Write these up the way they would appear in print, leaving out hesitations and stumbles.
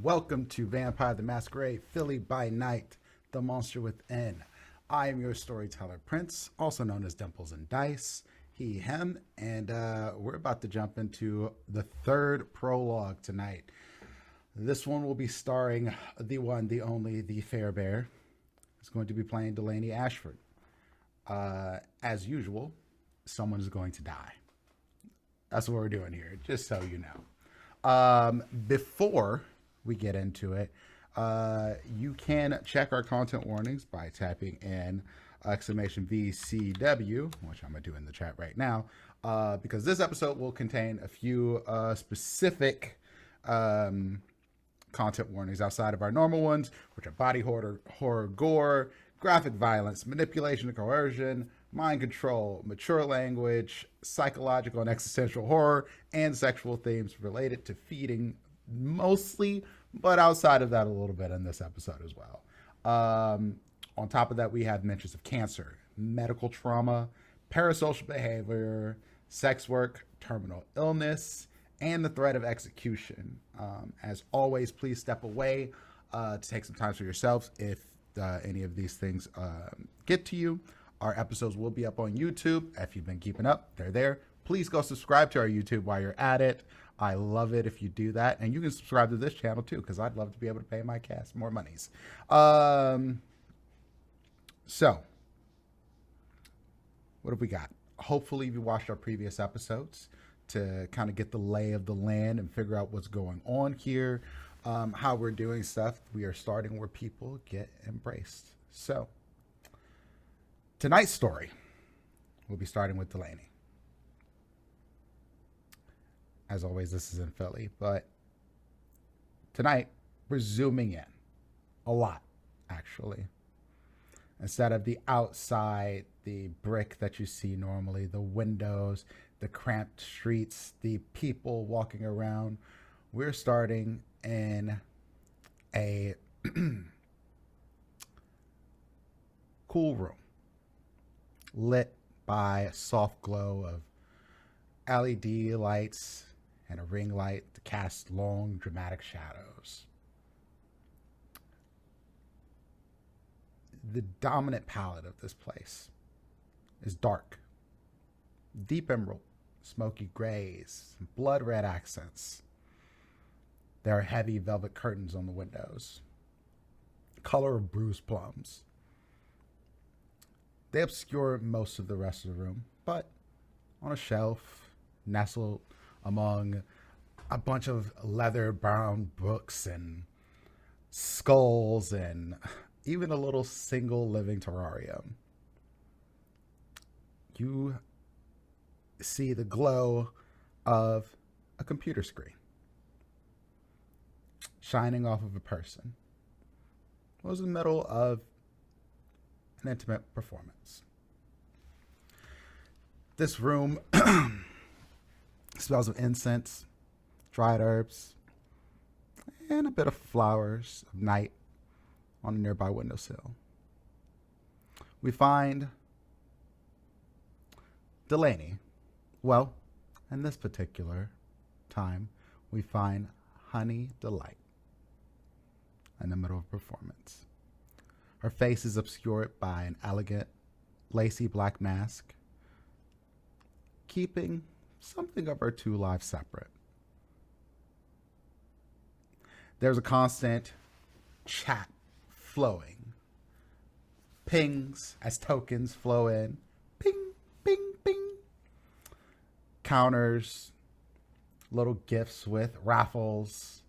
Welcome to Vampire the Masquerade, Philly by Night, The Monster Within. I am your storyteller, Prince, also known as Dimples and Dice, he, him, and we're about to jump into the third prologue tonight. This one will be starring the one, the only, the Fair Bear. It's going to be playing Delaney Ashford. As usual, someone is going to die. That's what we're doing here, just so you know. Before we get into it, you can check our content warnings by typing in exclamation VCW, which I'm going to do in the chat right now, because this episode will contain a few specific content warnings outside of our normal ones, which are body horror, gore, graphic violence, manipulation and coercion, mind control, mature language, psychological and existential horror, and sexual themes related to feeding mostly, but outside of that a little bit in this episode as well. On top of that, we have mentions of cancer, medical trauma, parasocial behavior, sex work, terminal illness, and the threat of execution. As always, please step away to take some time for yourselves if any of these things get to you. Our episodes will be up on YouTube. If you've been keeping up, they're there. Please go subscribe to our YouTube while you're at it. I love it if you do that. And you can subscribe to this channel too, because I'd love to be able to pay my cast more monies. So, what have we got? Hopefully you watched our previous episodes to kind of get the lay of the land and figure out what's going on here, how we're doing stuff. We are starting where people get embraced. So, tonight's story, we'll be starting with Delaney. As always, this is in Philly, but tonight we're zooming in a lot, actually. Instead of the outside, the brick that you see normally, the windows, the cramped streets, the people walking around, we're starting in a cool room lit by a soft glow of LED lights and a ring light to cast long, dramatic shadows. The dominant palette of this place is dark, deep emerald, smoky grays, blood red accents. There are heavy velvet curtains on the windows, color of bruised plums. They obscure most of the rest of the room, but on a shelf, nestled among a bunch of leather bound books and skulls and even a little single living terrarium, you see the glow of a computer screen shining off of a person who was in the middle of an intimate performance. This room smells of incense, dried herbs, and a bit of flowers of night on a nearby windowsill. We find Delaney. Well, in this particular time, we find Honey Delight in the middle of a performance. Her face is obscured by an elegant, lacy black mask, keeping something of her two lives separate. There's a constant chat flowing. Pings as tokens flow in. Ping, ping, ping. Counters, little gifts with raffles,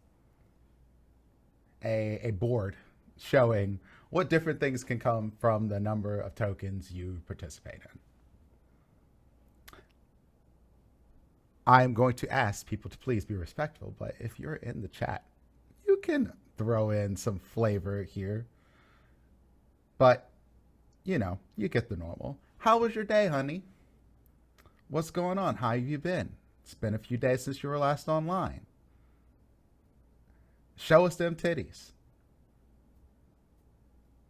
a board showing what different things can come from the number of tokens you participate in. I'm going to ask people to please be respectful, but if you're in the chat, you can throw in some flavor here. But, you know, you get the normal. How was your day, honey? What's going on? How have you been? It's been a few days since you were last online. Show us them titties.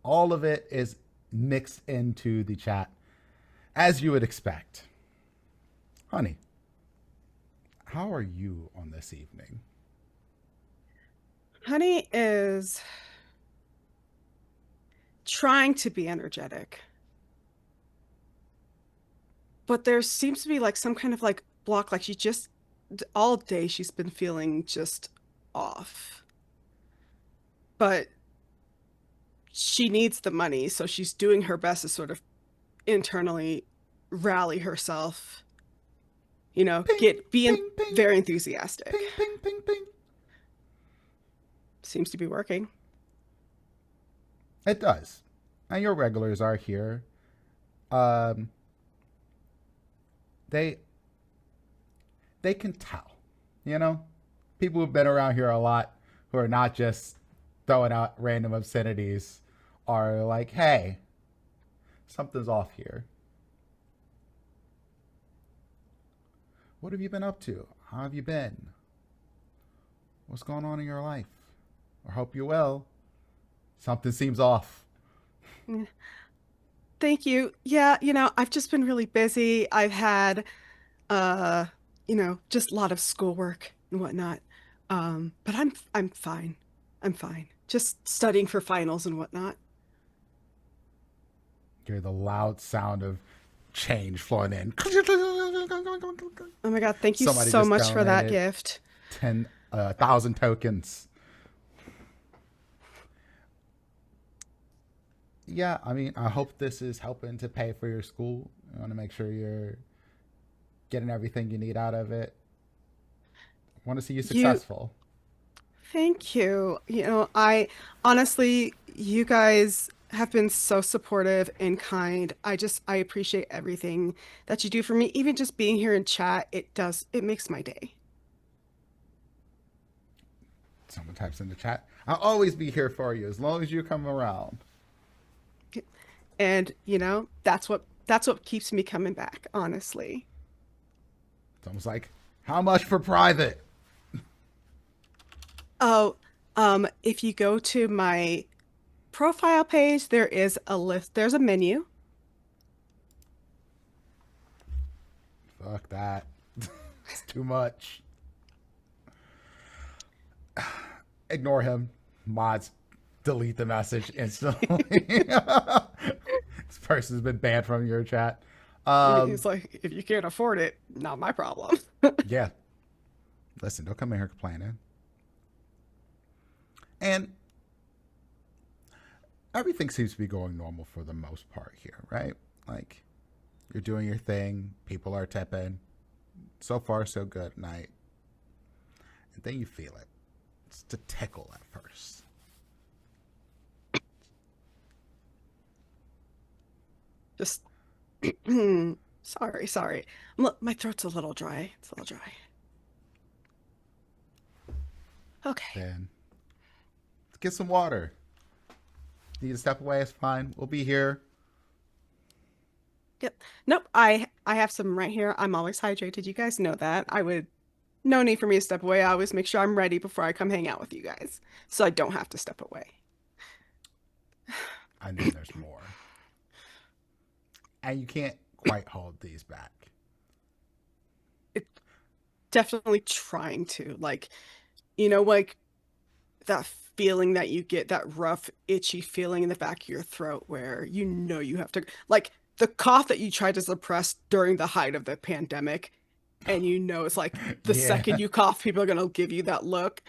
All of it is mixed into the chat, as you would expect. Honey, how are you on this evening? Honey is trying to be energetic, but there seems to be like some kind of like block. Like she just all day she's been feeling just off. But she needs the money, so she's doing her best to sort of internally rally herself, Ping, get being ping, ping, very enthusiastic. ping, ping, ping, ping. Seems to be working. It does. And your regulars are here. Um, they they can tell, you know, people who've been around here a lot, who are not just throwing out random obscenities, are like, hey, something's off here. What have you been up to? How have you been? What's going on in your life? I hope you're well. Something seems off. Yeah. Thank you. Yeah, I've just been really busy. I've had uh, just a lot of schoolwork and whatnot. But I'm fine. I'm fine. Just studying for finals and whatnot. You hear the loud sound of change flowing in. Oh my God, thank you Somebody so just much for that donated gift. 10,000 tokens. Yeah, I mean, I hope this is helping to pay for your school. I want to make sure you're getting everything you need out of it. I want to see you You, successful. Thank you. I honestly, you guys have been so supportive and kind. I appreciate everything that you do for me. Even just being here in chat, it makes my day. Someone types in the chat. I'll always be here for you as long as you come around. And, that's what keeps me coming back, honestly. It's almost like, how much for private? Oh, if you go to my profile page, there is a list, there's a menu. Fuck that. It's too much. Ignore him. Mods, delete the message instantly. This person's been banned from your chat. Um, It's like, if you can't afford it, not my problem. yeah. Listen, don't come in here complaining. And everything seems to be going normal for the most part here, right? Like, you're doing your thing, people are tipping. So far, so good, night. And then you feel it. It's a tickle at first. Just sorry. Look, my throat's a little dry. It's a little dry. Okay. Then get some water. Need to step away, it's fine. We'll be here. Yep. Nope. I have some right here. I'm always hydrated. You guys know that. No need for me to step away. I always make sure I'm ready before I come hang out with you guys, so I don't have to step away. And then there's more. And you can't quite hold these back. It definitely trying to like that feeling that you get, that rough, itchy feeling in the back of your throat where you have to, like the cough that you tried to suppress during the height of the pandemic, and it's like the second Yeah. you cough, people are gonna give you that look.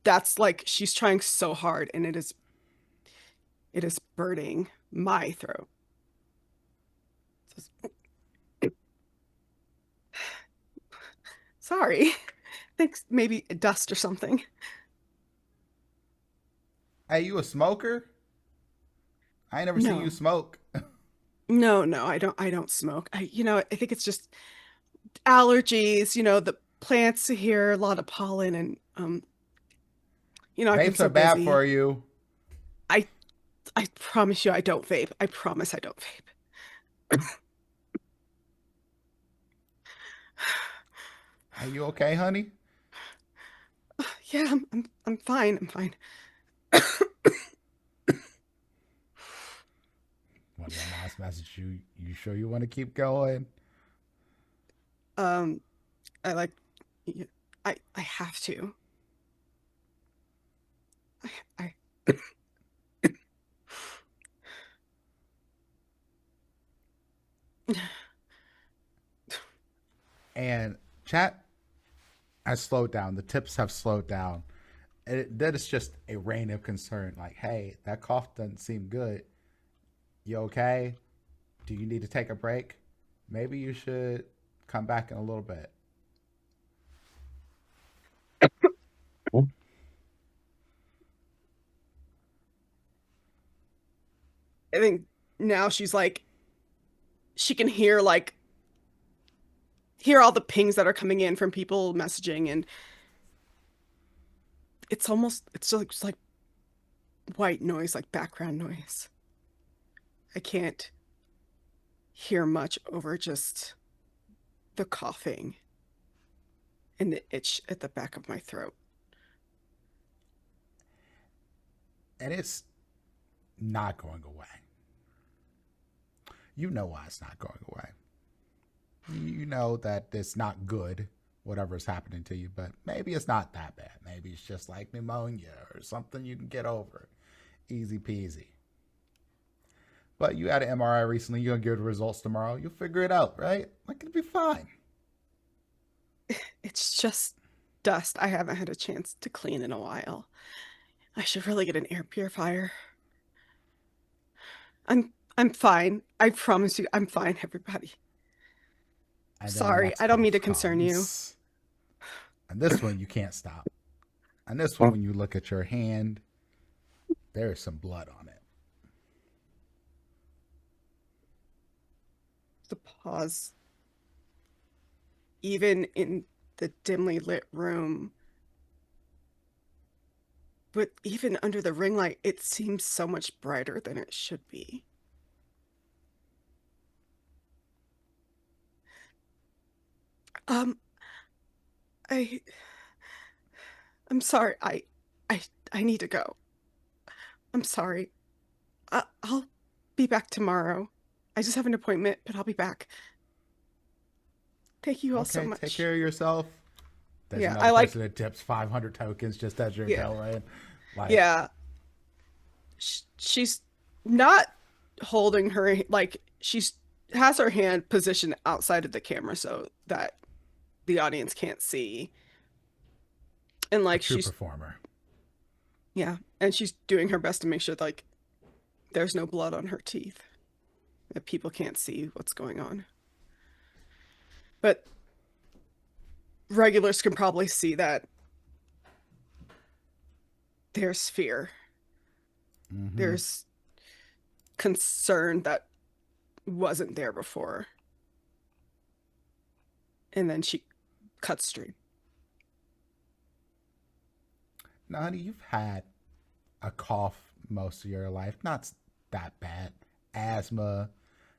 That's like she's trying so hard, and it is burning my throat. Sorry. I think maybe dust or something. Hey, you a smoker? I ain't never seen you No. smoke. No, I don't smoke. I think it's just allergies, the plants here, a lot of pollen, and I've been Vapes are so bad busy. for you. I I promise you I don't vape. I promise I don't vape. Are you okay, honey? Yeah, I'm fine. I'm fine. One of your moms messaged you. You sure you want to keep going? Um, I like I have to. Chat has slowed down. The tips have slowed down. That is just a reign of concern. Like, hey, that cough doesn't seem good. You okay? Do you need to take a break? Maybe you should come back in a little bit. I think now she's like, she can hear all the pings that are coming in from people messaging, and it's like white noise, like background noise. I can't hear much over just the coughing and the itch at the back of my throat. And it's not going away. You know why it's not going away. You know that it's not good, whatever's happening to you, but maybe it's not that bad. Maybe it's just like pneumonia or something you can get over. Easy peasy. But you had an MRI recently. You're going to give the results tomorrow. You'll figure it out, right? Like, it'll be fine. It's just dust I haven't had a chance to clean in a while. I should really get an air purifier. I'm fine. I promise you, I'm fine, everybody. And then the Sorry, next I don't mean to cough concern you. comes. And this one, you can't stop. And this one, when you look at your hand, there is some blood on it. The pause. Even in the dimly lit room, but even under the ring light, it seems so much brighter than it should be. Um, I I'm sorry. I I need to go. I'm sorry. I'll be back tomorrow. I just have an appointment, but I'll be back. Thank you all so Okay, take much. care of yourself. There's Yeah, another I like, person that tips 500 tokens just as you're yeah, going. Like, yeah. She's not holding her, like, she's has her hand positioned outside of the camera so that the audience can't see. And a like, true performer. yeah, and she's doing her best to make sure, like, there's no blood on her teeth, that people can't see what's going on. But regulars can probably see that there's fear, Mm-hmm. there's concern that wasn't there before. And then she cuts stream. Now, honey, you've had a cough most of your life. Not that bad. Asthma,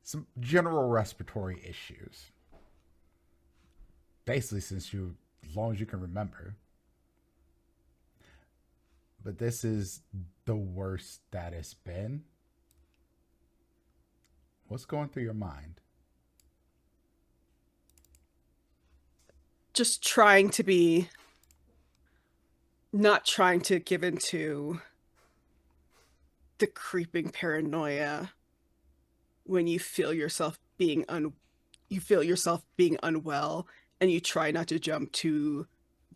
some general respiratory issues. Basically, as long as you can remember. But this is the worst that it's been. What's going through your mind? Just trying to be, not trying to give into the creeping paranoia when you feel yourself being unwell, and you try not to jump to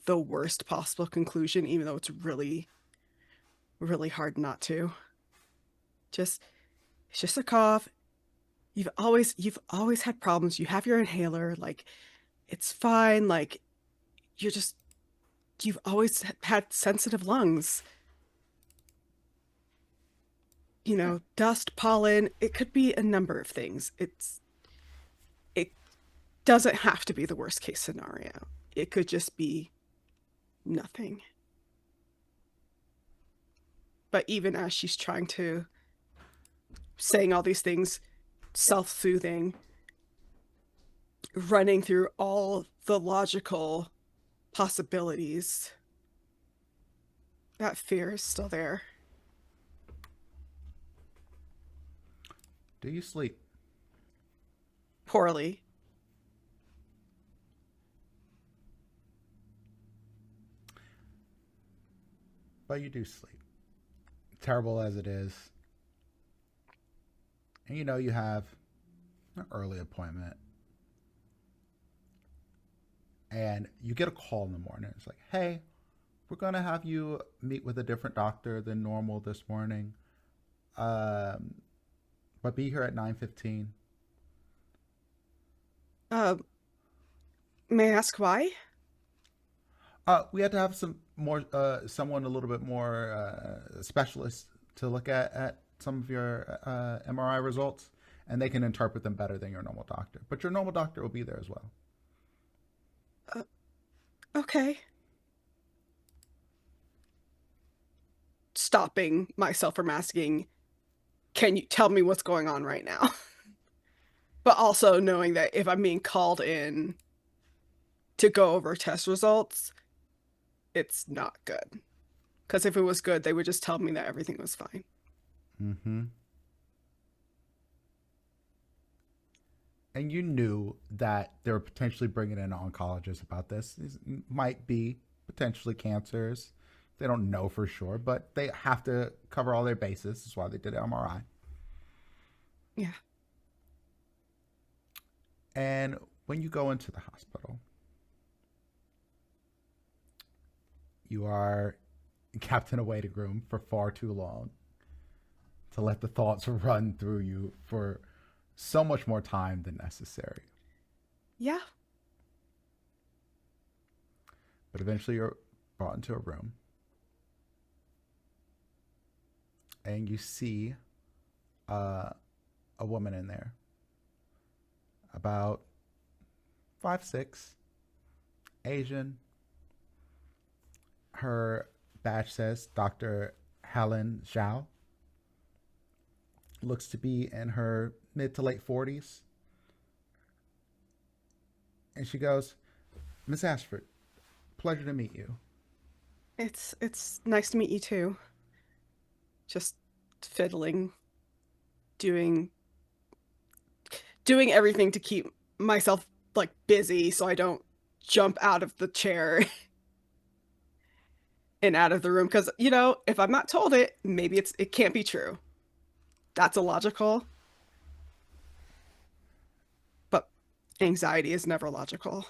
the worst possible conclusion, even though it's really, really hard not to. Just, it's just a cough. You've always had problems. You have your inhaler, like, it's fine. Like, you're just, you've always had sensitive lungs. Dust, pollen, it could be a number of things. It doesn't have to be the worst case scenario. It could just be nothing. But even as she's trying to saying all these things, self-soothing, running through all the logical possibilities, that fear is still there. Do you sleep? Poorly. But you do sleep. Terrible as it is. And you have an early appointment. And you get a call in the morning. It's like, hey, we're going to have you meet with a different doctor than normal this morning. Um, but be here at 9:15. Uh, may I ask why? We had to have some more, someone a little bit more specialist to look at some of your MRI results, and they can interpret them better than your normal doctor. But your normal doctor will be there as well. Uh, okay. Stopping myself from asking, can you tell me what's going on right now? But also knowing that if I'm being called in to go over test results, it's not good. Because if it was good, they would just tell me that everything was fine. Mm-hmm. And you knew that they were potentially bringing in oncologists about this. These might be potentially cancers. They don't know for sure, but they have to cover all their bases. That's why they did MRI. Yeah. And when you go into the hospital, you are kept in a waiting room for far too long to let the thoughts run through you for so much more time than necessary. Yeah. But eventually you're brought into a room and you see uh, a woman in there, about 5'6", Asian. Her badge says Dr. Helen Zhao. Looks to be in her mid to late 40s. And she goes, Miss Ashford, pleasure to meet you. It's nice to meet you too. Just fiddling, doing doing everything to keep myself like busy so I don't jump out of the chair and out of the room because if I'm not told it, maybe it can't be true. That's illogical, but anxiety is never logical.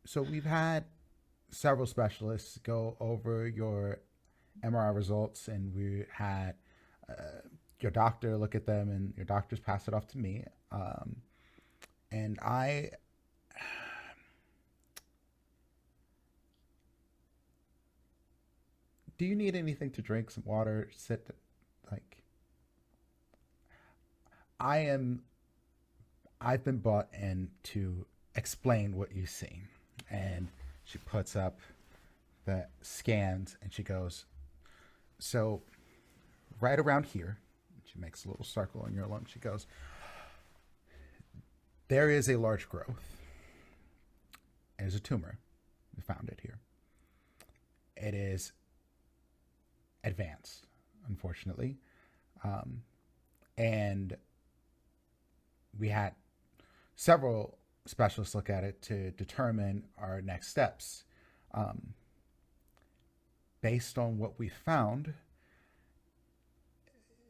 So we've had several specialists go over your MRI results, and we had your doctor look at them, and your doctors pass it off to me. And I, do you need anything to drink? Some water? Sit, like I am. I've been brought in to explain what you see, and she puts up the scans, and she goes, so right around here, she makes a little circle in your lung. She goes, there is a large growth. It is a tumor. We found it here. It is advanced, unfortunately. Um, and we had several specialists look at it to determine our next steps. Um, Based on what we found,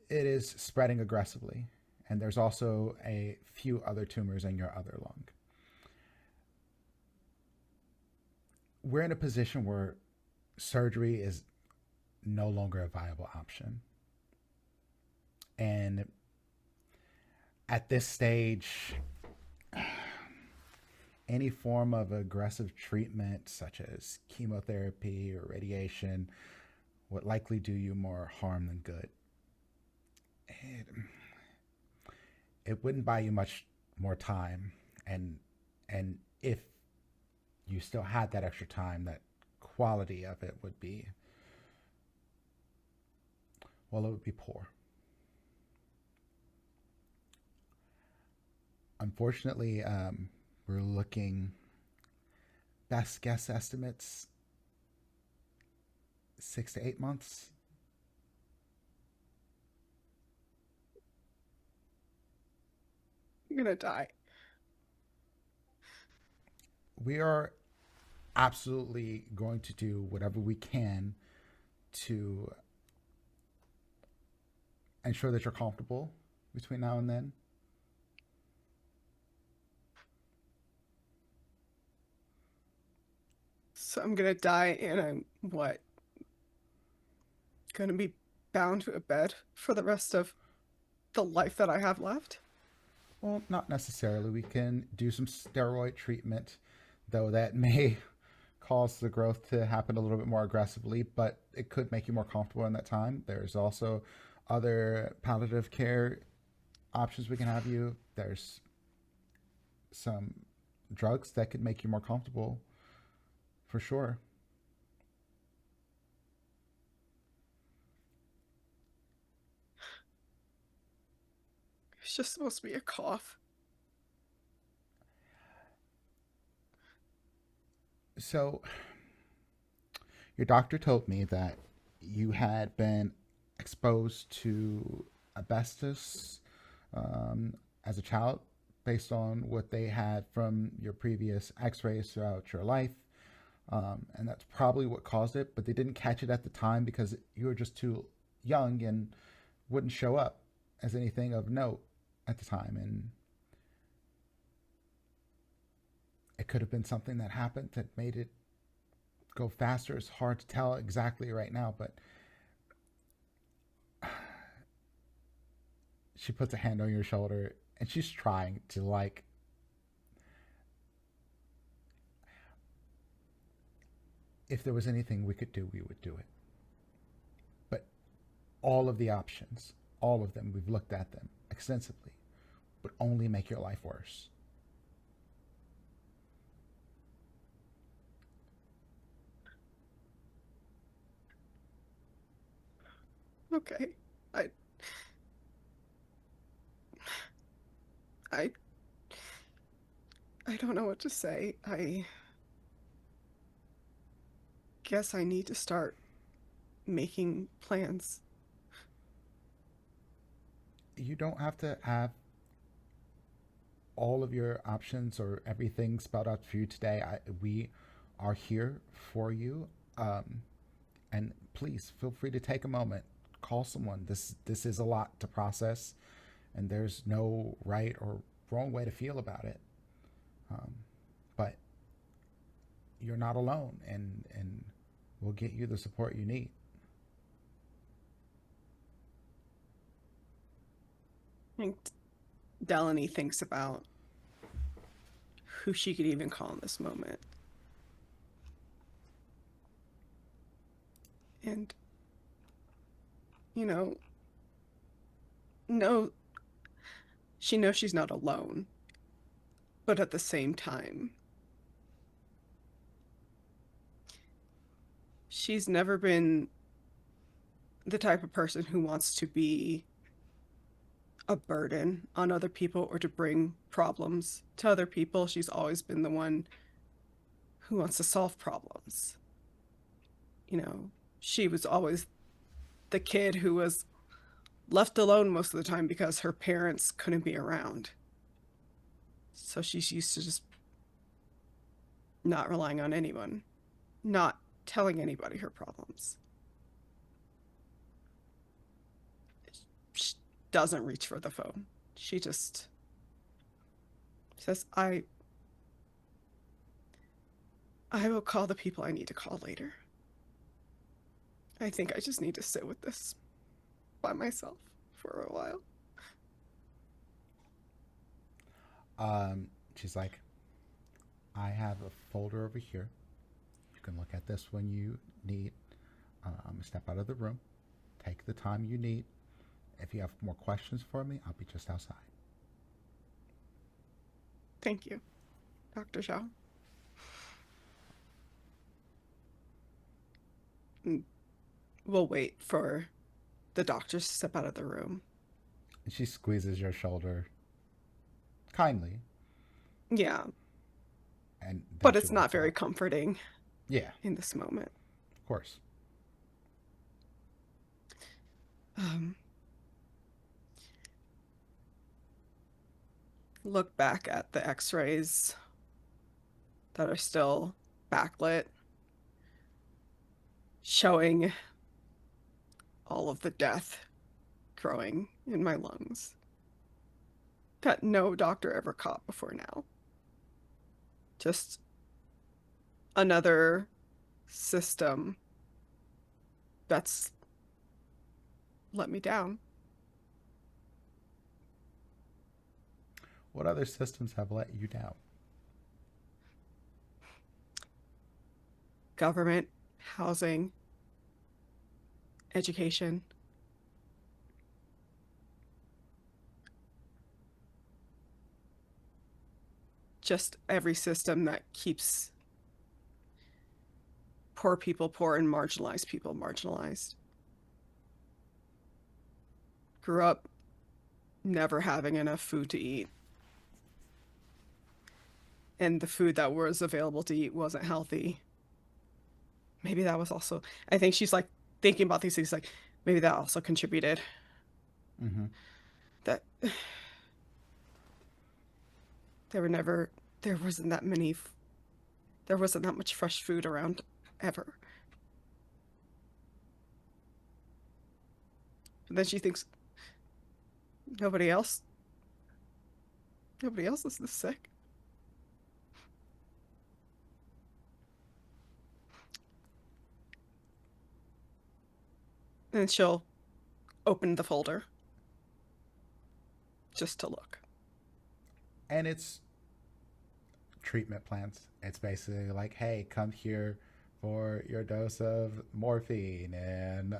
it is spreading aggressively. And there's also a few other tumors in your other lung. We're in a position where surgery is no longer a viable option. And at this stage, any form of aggressive treatment, such as chemotherapy or radiation, would likely do you more harm than good. It, it wouldn't buy you much more time, and if you still had that extra time, that quality of it would be, well, it would be poor. Unfortunately, we're looking, best guess estimates, 6 to 8 months. I'm gonna die. We are absolutely going to do whatever we can to ensure that you're comfortable between now and then. So I'm gonna die and I'm what? Gonna be bound to a bed for the rest of the life that I have left? Well, not necessarily. We can do some steroid treatment, though that may cause the growth to happen a little bit more aggressively, but it could make you more comfortable in that time. There's also other palliative care options we can have you. There's some drugs that could make you more comfortable for sure. It's just supposed to be a cough. So, your doctor told me that you had been exposed to asbestos as a child based on what they had from your previous x rays throughout your life. And that's probably what caused it, but they didn't catch it at the time because you were just too young and wouldn't show up as anything of note at the time. And it could have been something that happened that made it go faster. It's hard to tell exactly right now, but she puts a hand on your shoulder and she's trying to, like, if there was anything we could do, we would do it. But all of the options, all of them, we've looked at them extensively, would only make your life worse. Okay. I I I don't know what to say. I guess I need to start making plans. You don't have to have all of your options or everything spelled out for you today. We are here for you. Um, and please feel free to take a moment, call someone. This is a lot to process, and there's no right or wrong way to feel about it. Um, but you're not alone, and we'll get you the support you need. I think Delaney thinks about who she could even call in this moment. And, you know, no, she knows she's not alone. But at the same time, she's never been the type of person who wants to be a burden on other people or to bring problems to other people. She's always been the one who wants to solve problems. You know, she was always the kid who was left alone most of the time because her parents couldn't be around. So she's used to just not relying on anyone, not telling anybody her problems. She doesn't reach for the phone. She just says, I will call the people I need to call later. I think I just need to sit with this by myself for a while. She's like, I have a folder over here. You can look at this when you need. I'm gonna step out of the room. Take the time you need. If you have more questions for me, I'll be just outside. Thank you, Dr. Zhao. We'll wait for the doctors to step out of the room. And she squeezes your shoulder kindly, Yeah, and then but she it's not walks very out. comforting Yeah, in this moment. of course. Um, Look back at the x-rays that are still backlit, showing all of the death growing in my lungs that no doctor ever caught before now. Just another system that's let me down. What other systems have let you down? Government, housing, education, just every system that keeps poor people poor and marginalized people marginalized. Grew up never having enough food to eat. And the food that was available to eat wasn't healthy. Maybe that was also, I think she's like thinking about these things like maybe that also contributed. Mm-hmm. That there were never, there wasn't that many, there wasn't that much fresh food around ever. And then she thinks nobody else, nobody else is this sick. And she'll open the folder just to look. And it's treatment plans. It's basically like, hey, come here for your dose of morphine, and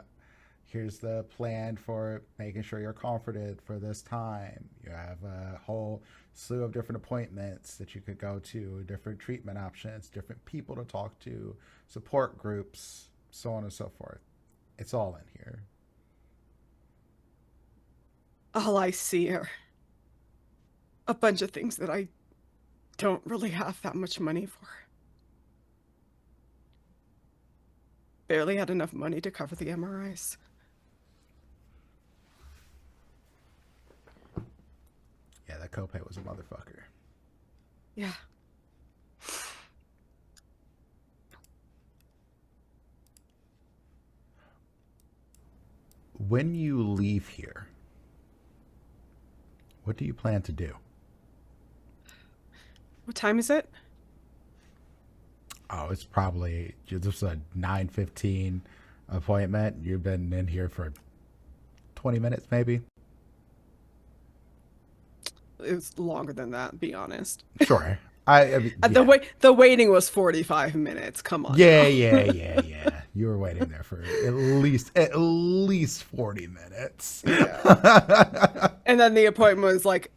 here's the plan for making sure you're comforted for this time. You have a whole slew of different appointments that you could go to, different treatment options, different people to talk to, support groups, so on and so forth. It's all in here. All I see are a bunch of things that I don't really have that much money for. Barely had enough money to cover the MRIs. Yeah, that copay was a motherfucker. Yeah. When you leave here, what do you plan to do? What time is it? Oh, it's probably just a 9:15 appointment. You've been in here for 20 minutes, maybe. It was longer than that, be honest. Sure. I mean, The yeah. wait the waiting was 45 minutes. Come on Yeah, now. yeah, yeah, yeah. You were waiting there for at least 40 minutes. Yeah. And then the appointment was like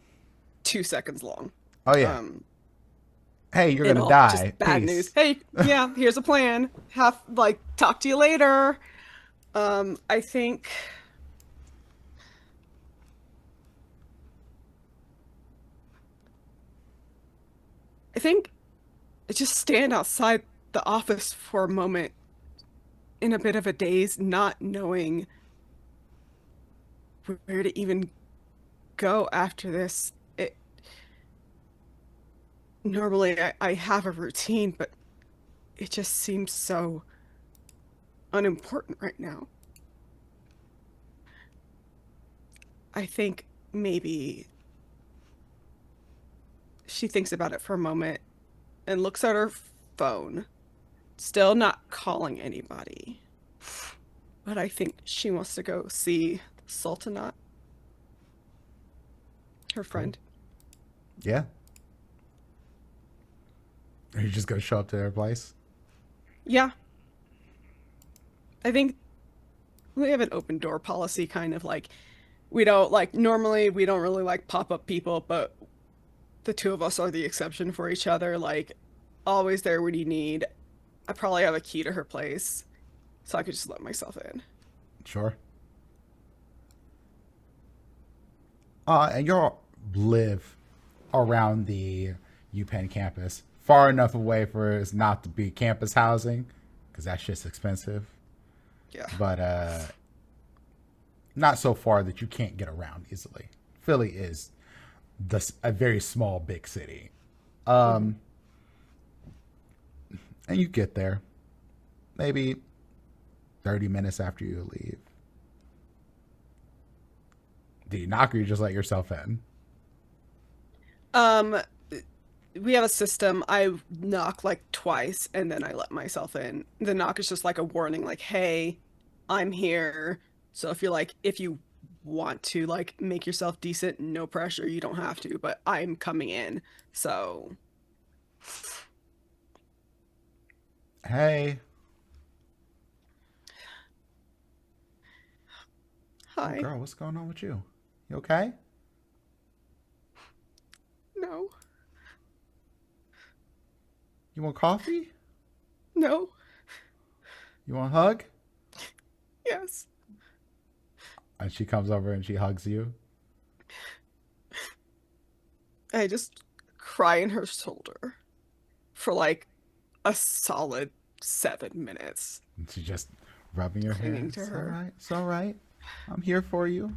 2 seconds long. Oh yeah. Um, Hey, you're and gonna all die. just bad news. Peace. Hey, yeah, here's a plan. Have like talk to you later. I think I think just stand outside the office for a moment in a bit of a daze, not knowing where to even go after this. Normally I have a routine, but it just seems so unimportant right now. I think maybe she thinks about it for a moment and looks at her phone, still not calling anybody. But I think she wants to go see Sultanat, her Cool. friend. Yeah. Are you just gonna show up to their place? Yeah, I think we have an open door policy, kind of like we don't like normally we don't really like pop up people, but the two of us are the exception for each other. Like always there when you need. I probably have a key to her place, so I could just let myself in. Sure. And you all live around the UPenn campus, far enough away for it not to be campus housing, because that's just expensive. Yeah. But not so far that you can't get around easily. Philly is a very small, big city. Hmm. And you get there maybe 30 minutes after you leave. Do you knock or you just let yourself in? Um, we have a system. I knock like twice and then I let myself in. The knock is just like a warning, like, hey, I'm here. So if you want to like make yourself decent, no pressure, you don't have to, but I'm coming in. So, Hey. Oh, hi. girl, what's going on with you? You okay? No, You want coffee? no, You want a hug? yes. And she comes over and she hugs you. I just cry in her shoulder for like a solid 7 minutes, And she just rubbing your hair. clinging to It's all her. right. It's all right. I'm here for you.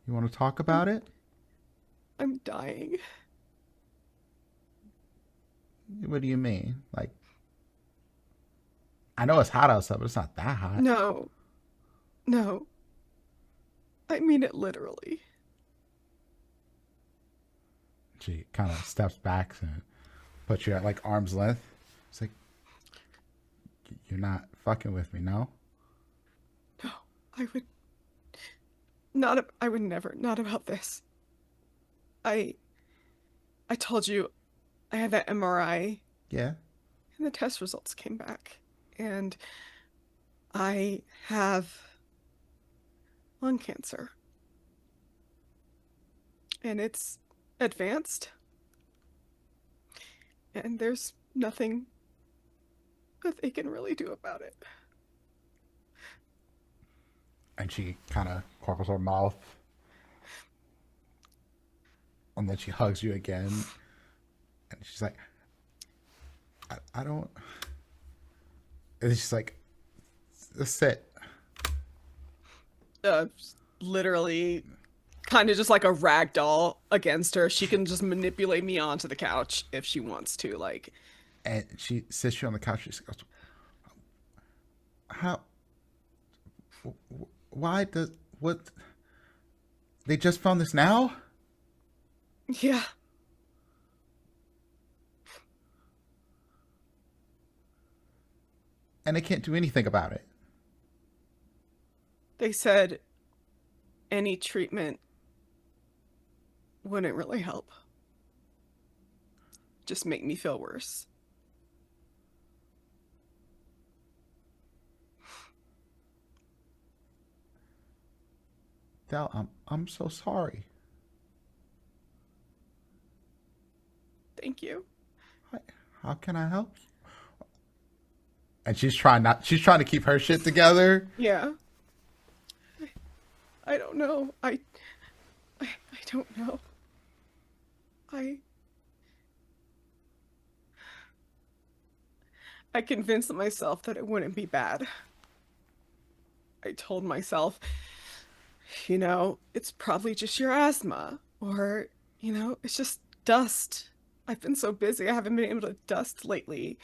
You want to talk I'm, about it? I'm dying. What do you mean? Like, I know it's hot outside, but it's not that hot. No, no, I mean it literally. She kind of steps back and puts you at like arm's length. It's like, you're not fucking with me, no? No, I would not. I would never. Not about this. I I told you I had that MRI Yeah. and the test results came back, and I have lung cancer, and it's advanced, and there's nothing that they can really do about it. And she kind of corkles her mouth. And then she hugs you again. And she's like, I don't. And she's like, just sit. Uh, Literally, kind of just like a rag doll against her. She can just manipulate me onto the couch if she wants to. Like, And she sits you on the couch. She goes, how? Why does. What? They just found this now? yeah, And they can't do anything about it. they said any treatment wouldn't really help. Just make me feel worse. Del, I'm so sorry. Thank you. How can I help you? And she's trying to keep her shit together. Yeah. I don't know. I don't know. I I convinced myself that it wouldn't be bad. I told myself, it's probably just your asthma or, it's just dust. I've been so busy. I haven't been able to dust lately.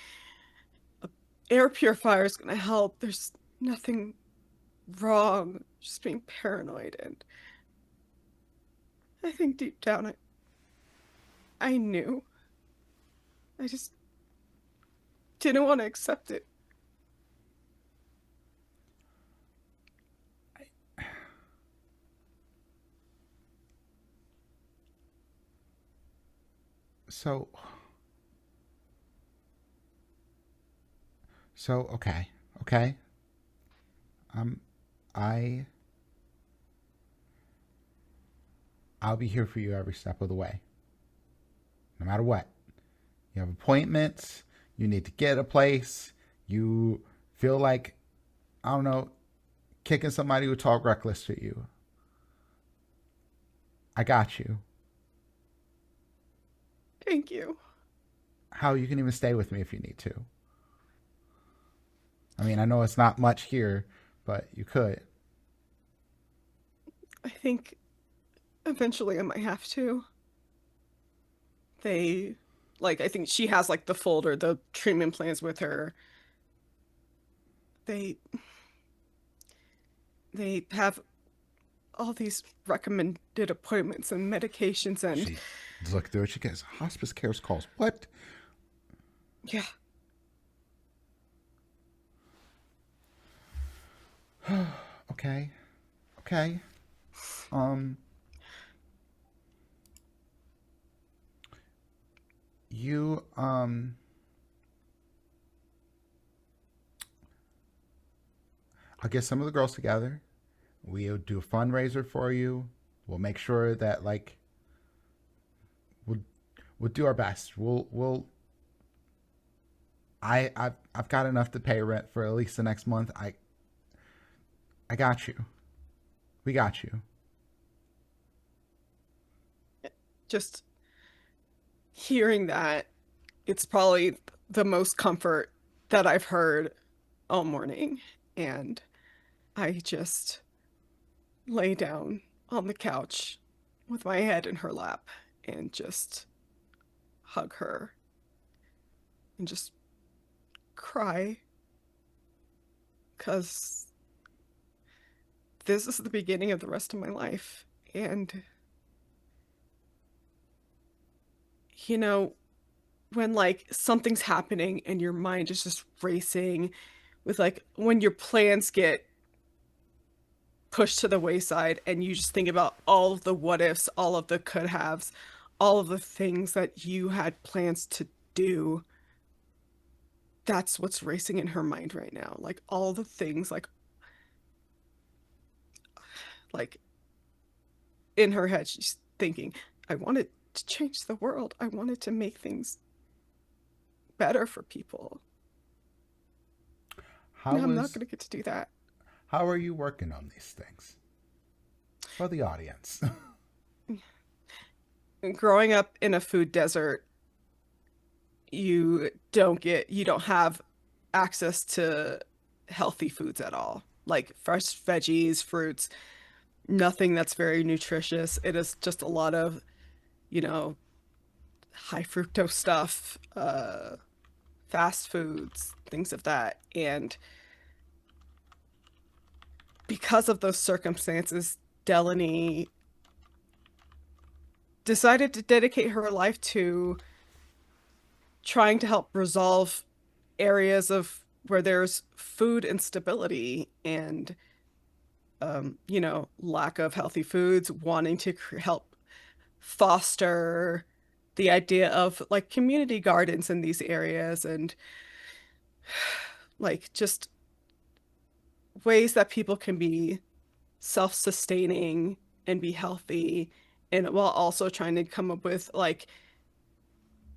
A air purifier is going to help. There's nothing wrong. Just being paranoid and I think deep down I knew. I just didn't want to accept it. So, okay, okay. Um, I I'll be here for you every step of the way, no matter what. You have appointments. You need to get a place. You feel like, I don't know, kicking somebody who talk reckless to you. I got you. Thank you. How you can even stay with me if you need to. I mean, I know it's not much here, but you could. I think eventually I might have to. They, I think she has like the folder, the treatment plans with her. They, they have all these recommended appointments and medications and She looked through it. She goes, hospice cares calls. What? yeah, Okay. Okay. Um, you, I'll get some of the girls together. We'll do a fundraiser for you. We'll make sure that, like, we'll, we'll do our best. I've got enough to pay rent for at least the next month. I got you. We got you. just hearing that, it's probably the most comfort that I've heard all morning. And I just lay down on the couch with my head in her lap and just hug her and just cry because this is the beginning of the rest of my life. And, you know, when like something's happening and your mind is just racing with like when your plans get pushed to the wayside and you just think about all of the what ifs, all of the could haves, all of the things that you had plans to do, that's what's racing in her mind right now. Like all the things like in her head she's thinking, I wanted to change the world. I wanted to make things better for people. Now How I'm not is going to get to do that. how are you working on these things for the audience? Growing up in a food desert, you don't have access to healthy foods at all. Like fresh veggies, fruits, nothing that's very nutritious. It is just a lot of, you know, high fructose stuff, fast foods, things of that. And because of those circumstances, Delaney decided to dedicate her life to trying to help resolve areas of where there's food instability and lack of healthy foods, wanting to help foster the idea of like community gardens in these areas and like just ways that people can be self-sustaining and be healthy, and while also trying to come up with like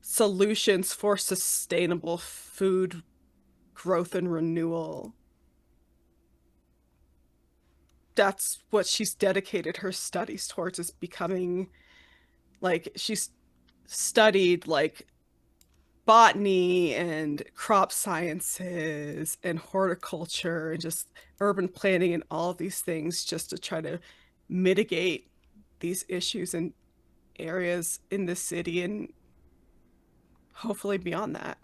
solutions for sustainable food growth and renewal. That's what she's dedicated her studies towards, is becoming like she's studied like botany and crop sciences and horticulture and just urban planning and all of these things just to try to mitigate these issues in areas in the city and hopefully beyond that.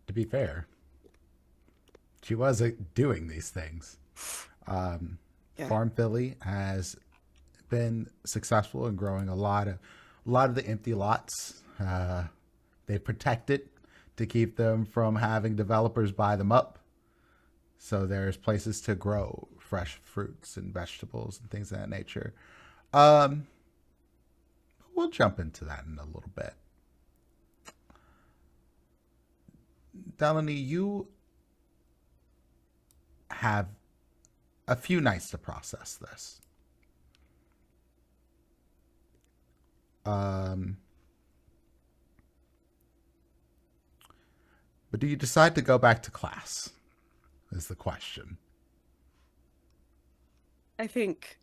To be fair, she was doing these things. Um, Yeah. Farm Philly has been successful in growing a lot of the empty lots. They protect it to keep them from having developers buy them up. So there's places to grow fresh fruits and vegetables and things of that nature. Um, we'll jump into that in a little bit. Delaney, you have a few nights to process this. Um, but do you decide to go back to class? Is the question. I think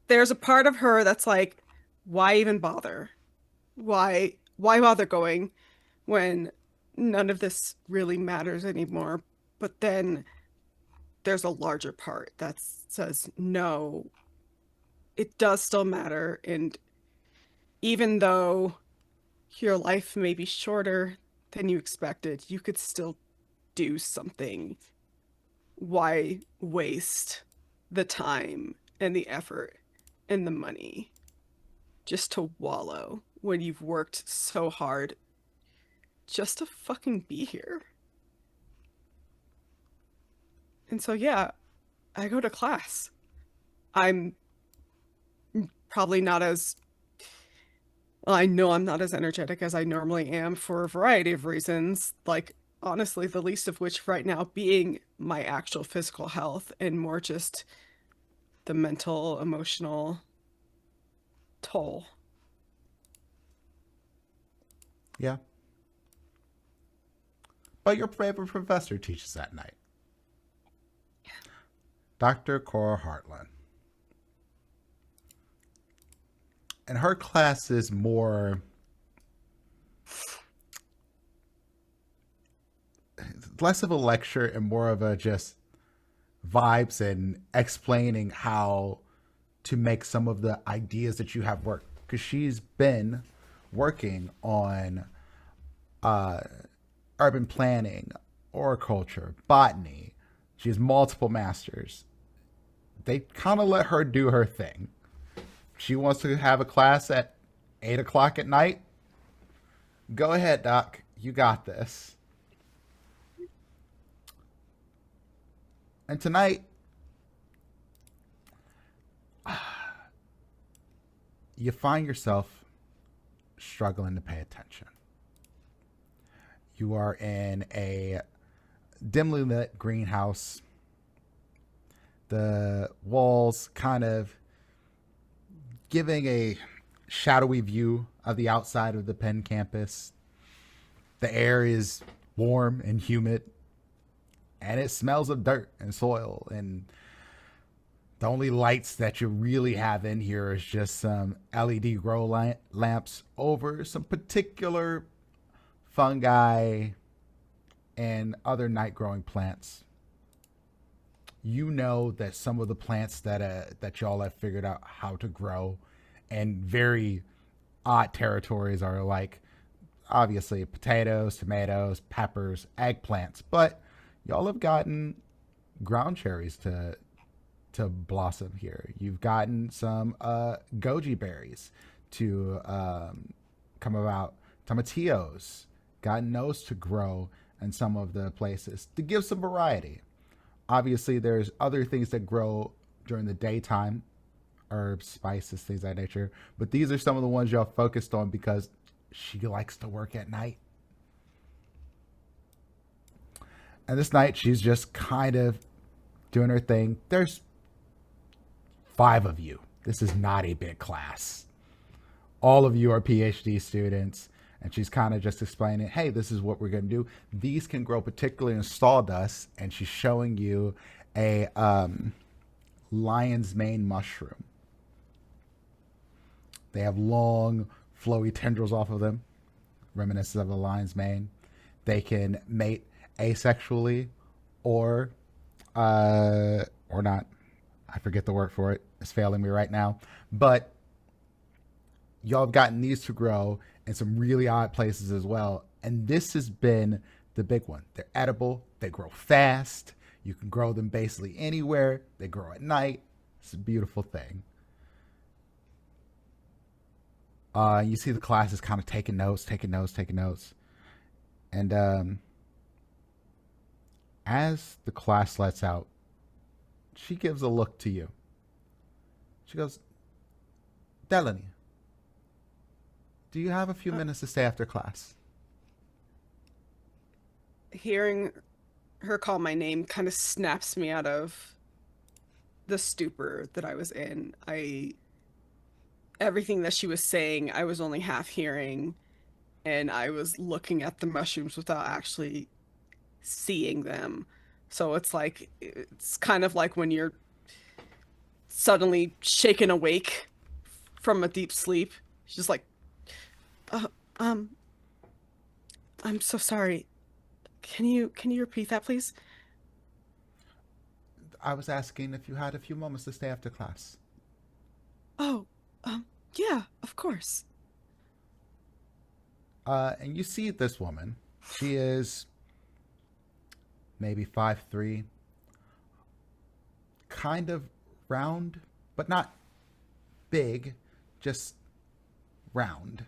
there's a part of her that's like, why even bother? Why bother going when none of this really matters anymore? But then there's a larger part that says, no, it does still matter. And even though your life may be shorter than you expected, you could still do something, why waste the time and the effort and the money just to wallow when you've worked so hard just to fucking be here? And so, yeah, I go to class. I'm probably not as, well, I know I'm not as energetic as I normally am for a variety of reasons. Like, honestly, the least of which right now being my actual physical health and more just the mental, emotional toll. Yeah. But your favorite professor teaches that night. Dr. Cora Hartland. And her class is more less of a lecture and more of a just vibes and explaining how to make some of the ideas that you have work, because she's been working on uh, urban planning, horticulture, botany. She has multiple masters. They kind of let her do her thing. She wants to have a class at 8 o'clock at night. Go ahead, Doc. You got this. And tonight, you find yourself struggling to pay attention. You are in a dimly lit greenhouse. The walls kind of giving a shadowy view of the outside of the Penn campus. The air is warm and humid, and it smells of dirt and soil. And the only lights that you really have in here is just some LED grow lamps over some particular fungi and other night growing plants. You know that some of the plants that y'all have figured out how to grow and very odd territories are like obviously potatoes, tomatoes, peppers, eggplants, but y'all have gotten ground cherries to blossom here. You've gotten some goji berries to come about, tomatillos, gotten those to grow in some of the places to give some variety. Obviously, there's other things that grow during the daytime, herbs, spices, things of that nature. But these are some of the ones y'all focused on because she likes to work at night. And this night, she's just kind of doing her thing. There's 5 of you. This is not a big class. All of you are PhD students. And she's kind of just explaining, hey, this is what we're going to do. These can grow particularly in sawdust. And she's showing you a lion's mane mushroom. They have long, flowy tendrils off of them, reminiscent of a lion's mane. They can mate asexually or not. I forget the word for it. It's failing me right now. But y'all have gotten these to grow in some really odd places as well. And this has been the big one. They're edible. They grow fast. You can grow them basically anywhere. They grow at night. It's a beautiful thing. You see the class is kind of taking notes. And as the class lets out, she gives a look to you. She goes, Delaney, do you have a few minutes to stay after class? Hearing her call my name kind of snaps me out of the stupor that I was in. Everything that she was saying, I was only half hearing, and I was looking at the mushrooms without actually seeing them. So it's kind of like when you're suddenly shaken awake from a deep sleep. She's just like, uh, um, I'm so sorry. Can you repeat that, please? I was asking if you had a few moments to stay after class. Oh, yeah, of course. And you see this woman. She is maybe 5'3", kind of round, but not big, just round.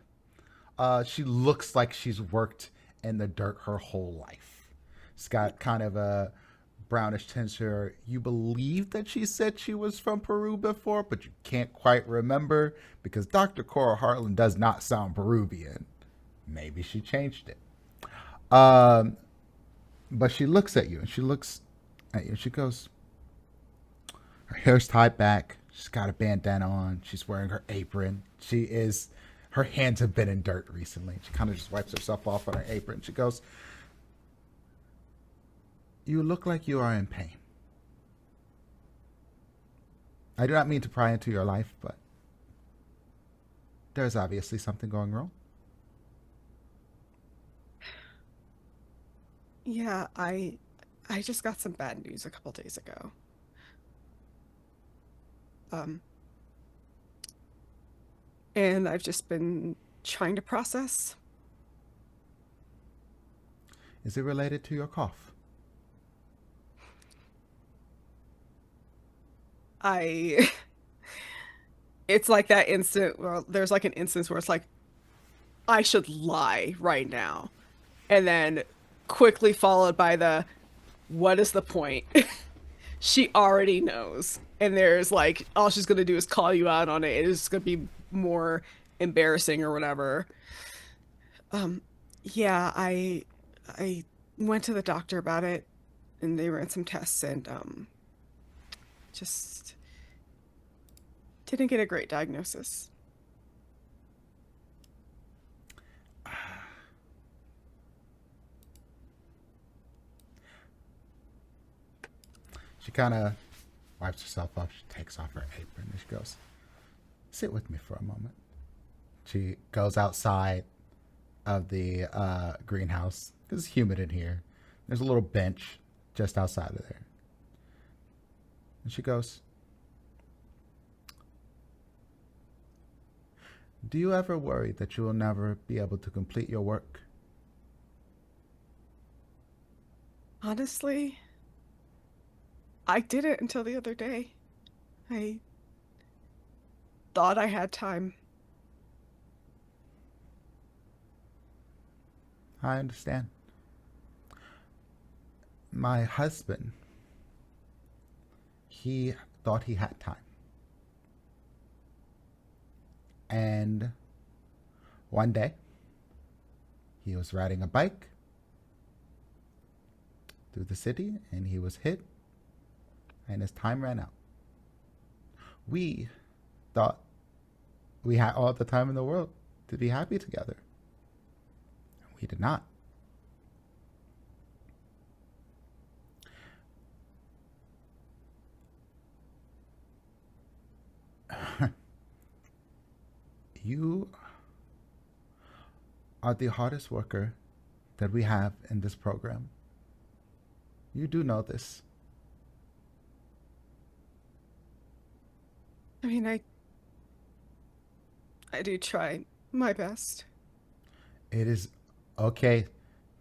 She looks like she's worked in the dirt her whole life. She's got kind of a brownish tinge to her. You believe that she said she was from Peru before, but you can't quite remember because Dr. Cora Hartland does not sound Peruvian. Maybe she changed it. Um, but she looks at you and she looks at you and she goes, her hair's tied back. She's got a bandana on. She's wearing her apron. Her hands have been in dirt recently. She kind of just wipes herself off on her apron. She goes, you look like you are in pain. I do not mean to pry into your life, but there's obviously something going wrong. Yeah, I just got some bad news a couple days ago. Um, and I've just been trying to process. Is it related to your cough? I it's like that instant where there's like an instance where it's like I should lie right now. And then quickly followed by the what is the point? She already knows. And there's like all she's gonna do is call you out on it. It's gonna be more embarrassing or whatever. Um, yeah, I went to the doctor about it and they ran some tests and just didn't get a great diagnosis. She kind of wipes herself off. She takes off her apron and she goes, sit with me for a moment. She goes outside of the greenhouse because it's humid in here. There's a little bench just outside of there. And she goes, do you ever worry that you will never be able to complete your work? Honestly, I didn't until the other day. I thought I had time. I understand. My husband, he thought he had time. And one day, he was riding a bike through the city and he was hit and his time ran out. We thought we had all the time in the world to be happy together. We did not. You are the hardest worker that we have in this program. You do know this. I mean, I do try my best. It is okay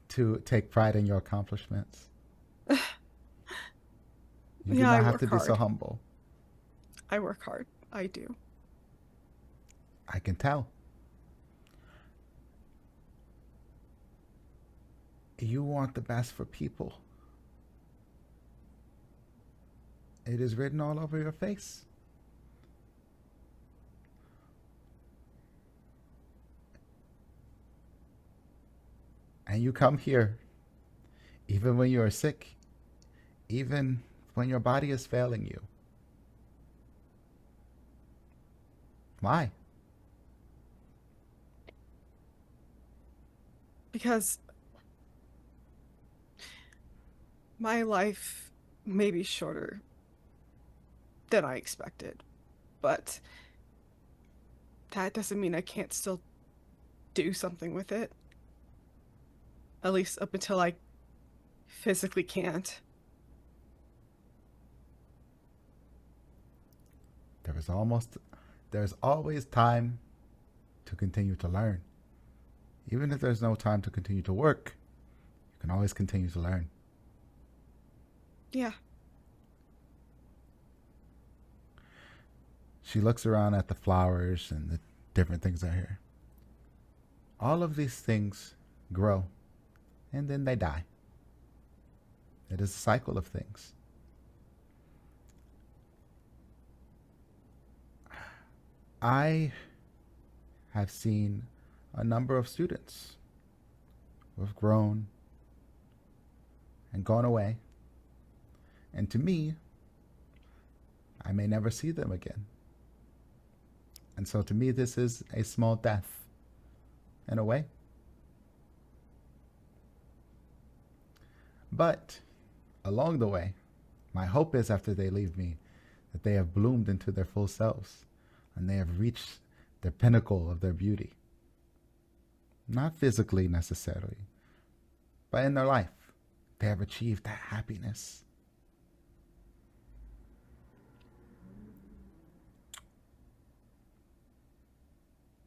to take pride in your accomplishments. You do Yeah, I not have work to be so hard. humble. I work hard. I do. I can tell. You want the best for people. It is written all over your face. And you come here, even when you are sick, even when your body is failing you. Why? Because my life may be shorter than I expected, but that doesn't mean I can't still do something with it. At least up until I physically can't. There is almost, there's always time to continue to learn. Even if there's no time to continue to work, you can always continue to learn. Yeah. She looks around at the flowers and the different things out here. All of these things grow and then they die. It is a cycle of things. I have seen a number of students who have grown and gone away. And to me, I may never see them again. And so to me, this is a small death in a way. But along the way, my hope is after they leave me that they have bloomed into their full selves and they have reached the pinnacle of their beauty. Not physically necessarily, but in their life, they have achieved that happiness.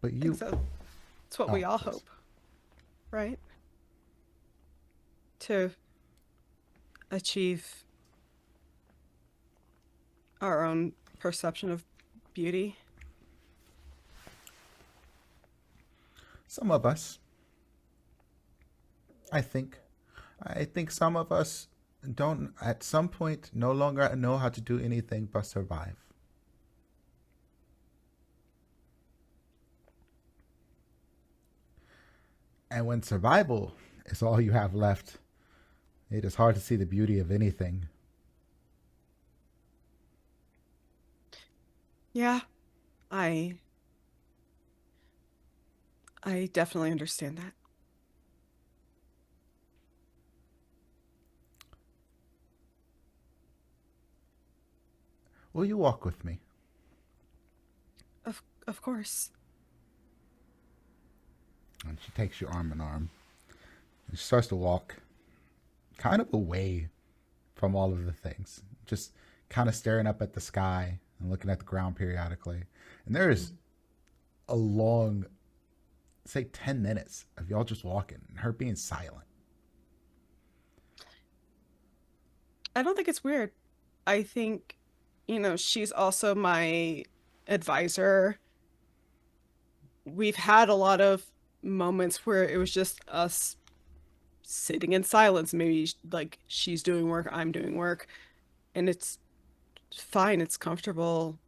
But I think you, so. It's what oh, we all please. hope, right? To achieve our own perception of beauty. Some of us, I think, I think some of us don't at some point no longer know how to do anything but survive. And when survival is all you have left, it is hard to see the beauty of anything. Yeah, I I definitely understand that. Will you walk with me? Of course. And she takes you arm in arm. And she starts to walk kind of away from all of the things, just kind of staring up at the sky and looking at the ground periodically. And there is a long, say, 10 minutes of y'all just walking and her being silent. I don't think it's weird. I think, she's also my advisor. We've had a lot of moments where it was just us sitting in silence. Maybe like she's doing work, I'm doing work, and it's fine, it's comfortable.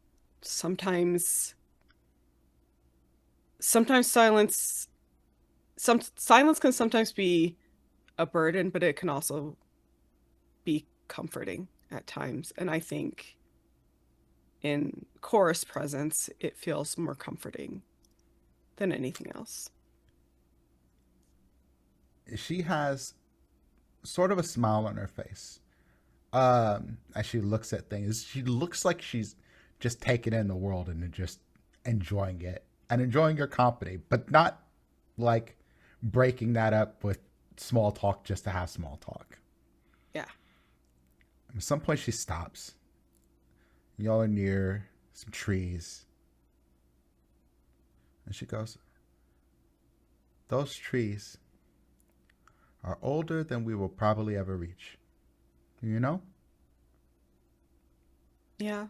Sometimes sometimes silence can sometimes be a burden, but it can also be comforting at times. And I think in chorus presence, it feels more comforting than anything else. She has sort of a smile on her face as she looks at things. She looks like she's just taking in the world and just enjoying it and enjoying your company, but not like breaking that up with small talk just to have small talk. Yeah. At some point, she stops. Y'all are near some trees. And she goes, "Those trees are older than we will probably ever reach. You know? Yeah.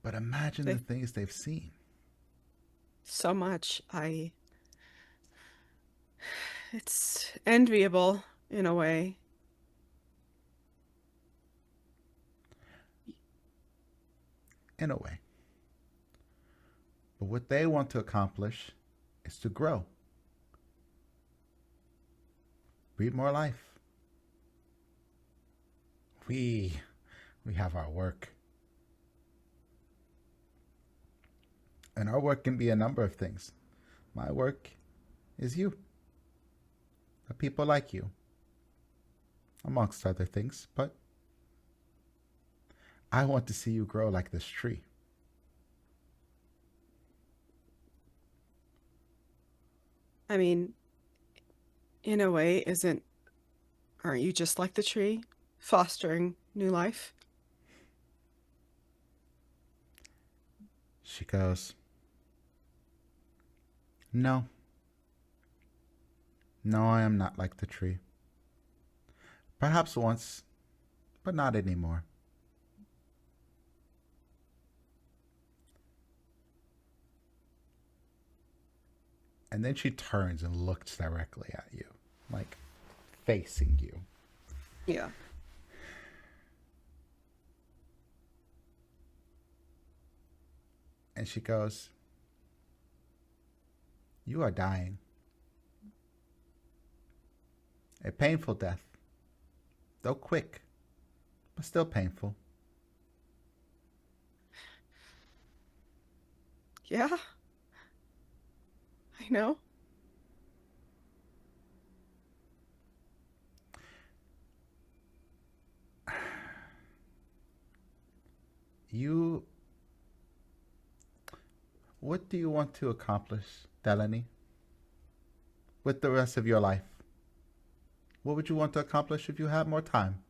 But imagine the They things they've seen. so much. I It's enviable in a way. In a way. But what they want to accomplish is to grow, breathe more life. We we have our work. And our work can be a number of things. My work is you. The people like you, amongst other things, but I want to see you grow like this tree. I mean, in a way, aren't you just like the tree, fostering new life? She goes, "No, no, I am not like the tree. Perhaps once but not anymore. And then she turns and looks directly at you, like facing you. Yeah. And she goes, "You are dying. A painful death, though quick, but still painful." Yeah. I know. You, what do you want to accomplish, Delaney, with the rest of your life? What would you want to accomplish if you had more time?